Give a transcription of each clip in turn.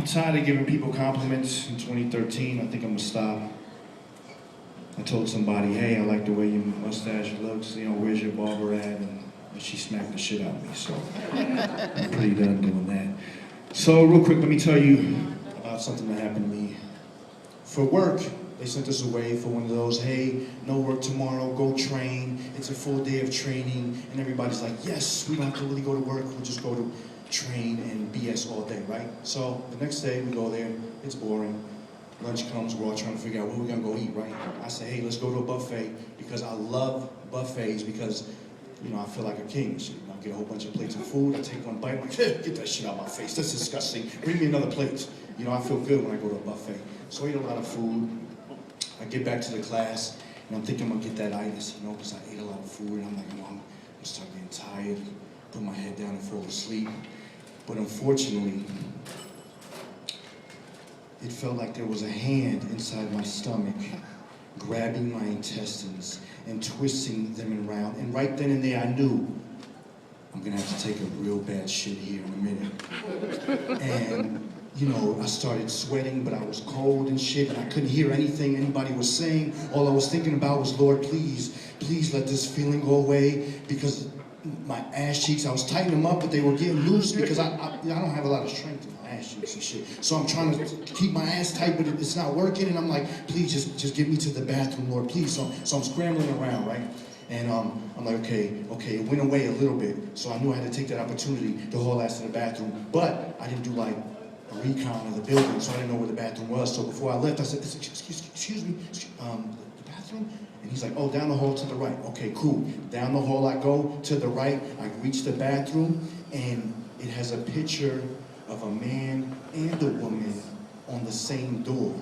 I'm tired of giving people compliments in 2013. I think I'm gonna stop. I told somebody, hey, I like the way your mustache looks, you know, where's your barber at? And she smacked the shit out of me, so I'm pretty done doing that. So real quick, let me tell you about something that happened to me. For work, they sent us away for one of those, hey, no work tomorrow, go train. It's a full day of training. And everybody's like, yes, we don't have to really go to work. We'll just go to train and BS all day, right? So the next day we go there, it's boring. Lunch comes, we're all trying to figure out where we're gonna go eat, right? I say, hey, let's go to a buffet because I love buffets because, you know, I feel like a king. So, you know, I get a whole bunch of plates of food, I take one bite, I'm like, get that shit out of my face, that's disgusting. Bring me another plate. You know, I feel good when I go to a buffet. So I eat a lot of food. I get back to the class, and I'm thinking I'm gonna get that itis, you know, because I ate a lot of food, and I'm like, I'm start getting tired, put my head down and fall asleep. But unfortunately, it felt like there was a hand inside my stomach grabbing my intestines and twisting them around. And right then and there, I knew I'm gonna have to take a real bad shit here in a minute. And you know, I started sweating, but I was cold and shit, and I couldn't hear anything anybody was saying. All I was thinking about was, Lord, please let this feeling go away, because my ass cheeks, I was tightening them up, but they were getting loose because I don't have a lot of strength in my ass cheeks and shit. So I'm trying to keep my ass tight, but it's not working, and I'm like, please just get me to the bathroom, Lord, please. So I'm scrambling around, right? And I'm like, okay, it went away a little bit, so I knew I had to take that opportunity to haul ass to the bathroom, but I didn't do like a recon of the building, so I didn't know where the bathroom was. So before I left, I said, excuse me, the bathroom? And he's like, oh, down the hall to the right. Okay, cool. Down the hall I go, to the right, I reach the bathroom, and it has a picture of a man and a woman on the same door.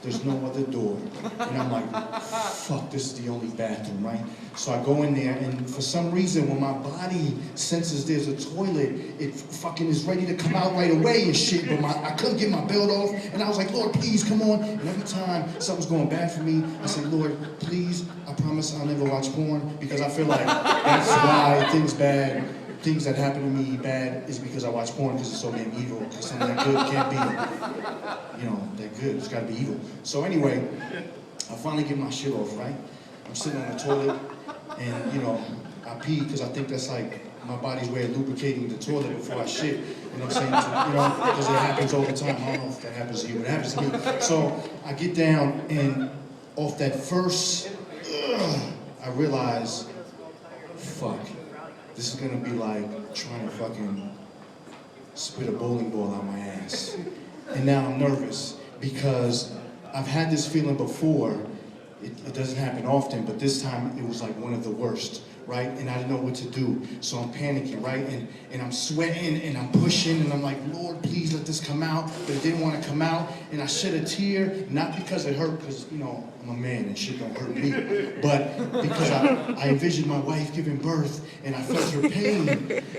There's no other door. And I'm like, fuck, this is the only bathroom, right? So I go in there, and for some reason, when my body senses there's a toilet, it fucking is ready to come out right away and shit, but I couldn't get my belt off, and I was like, Lord, please, come on. And every time something's going bad for me, I say, Lord, please, I promise I'll never watch porn, because I feel like that's why things that happen to me bad is because I watch porn, because it's so damn evil, because something that good can't be, you know, that good, it's gotta be evil. So anyway, I finally get my shit off, right? I'm sitting on the toilet, and you know, I pee, because I think that's like my body's way of lubricating the toilet before I shit, you know what I'm saying? You know, because it happens all the time. I don't know if that happens to you, but it happens to me. So I get down, and off that first, I realize, fuck. This is gonna be like trying to fucking spit a bowling ball out my ass. And now I'm nervous because I've had this feeling before. It doesn't happen often, but this time it was like one of the worst, right? And I didn't know what to do, so I'm panicking, right? And I'm sweating and I'm pushing and I'm like, Lord, please let this come out. But it didn't want to come out, and I shed a tear, not because it hurt, because, you know, I'm a man and shit don't hurt me, but because I envisioned my wife giving birth and I felt her pain,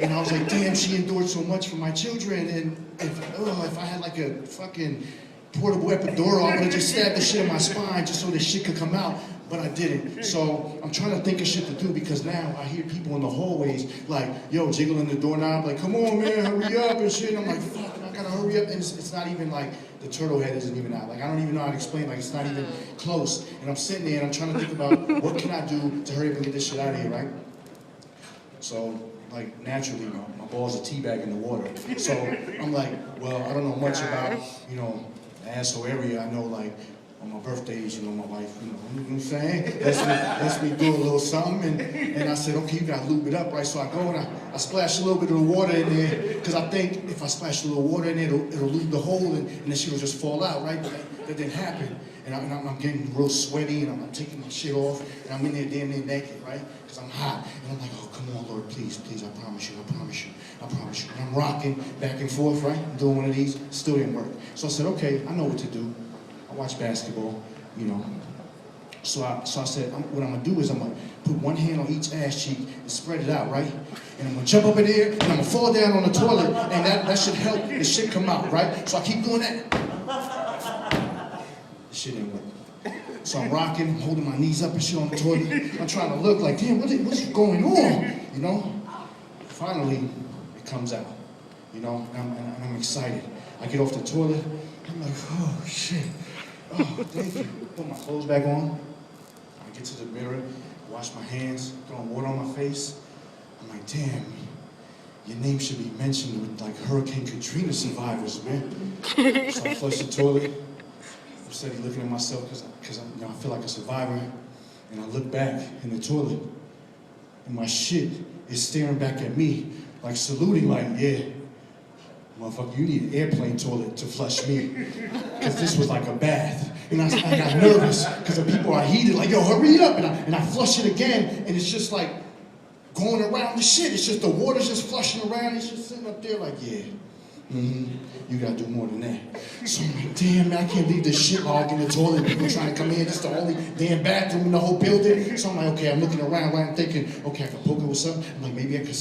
and I was like, damn, she endured so much for my children, and if I had like a fucking portable epidural, I would have just stabbed the shit in my spine just so this shit could come out, but I didn't. So I'm trying to think of shit to do, because now I hear people in the hallways like, yo, jiggling the doorknob, like, come on, man, hurry up and shit. And I'm like, fuck, I gotta hurry up. And it's not even like, the turtle head isn't even out. Like, I don't even know how to explain, like, it's not even close. And I'm sitting there and I'm trying to think about what can I do to hurry up and get this shit out of here, right? So, like, naturally, my balls are teabagging the water. So I'm like, well, I don't know much about, you know, the asshole area. I know, like, on my birthdays, you know, my wife, you know what I'm saying? Lets me do a little something, and I said, okay, you gotta lube it up, right? So I go and I splash a little bit of the water in there, because I think if I splash a little water in there, it'll lube the hole, and then shit will just fall out, right? But that didn't happen. And I'm getting real sweaty, and I'm taking my shit off, and I'm in there damn near naked, right? Because I'm hot. And I'm like, oh, come on, Lord, please, I promise you. And I'm rocking back and forth, right? I'm doing one of these, still didn't work. So I said, okay, I know what to do. I watch basketball, you know. So I said, what I'm gonna do is I'm gonna put one hand on each ass cheek and spread it out, right? And I'm gonna jump up in the air, and I'm gonna fall down on the toilet, and that should help the shit come out, right? So I keep doing that. Shit ain't working. So I'm rocking, I'm holding my knees up and shit on the toilet. I'm trying to look like, damn, what's going on? You know? Finally, it comes out, you know, and I'm excited. I get off the toilet. I'm like, oh, shit. Oh, thank you. Put my clothes back on. I get to the mirror, wash my hands, throwing water on my face. I'm like, damn, your name should be mentioned with like Hurricane Katrina survivors, man. So I flush the toilet. I'm steady looking at myself because I feel like a survivor. And I look back in the toilet, and my shit is staring back at me, like saluting, like, yeah, motherfucker, you need an airplane toilet to flush me. Because this was like a bath. And I got nervous because the people are heated, like, yo, hurry it up. And I flush it again, and it's just like going around the shit. It's just the water's just flushing around. It's just sitting up there like, yeah, you gotta do more than that. So I'm like, damn, man, I can't leave this shit log in the toilet. People trying to come in, it's the only damn bathroom in the whole building. So I'm like, okay, I'm looking around, I'm thinking, okay, I can poke it with something. I'm like, maybe I could,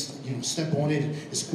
step on it. It's quick.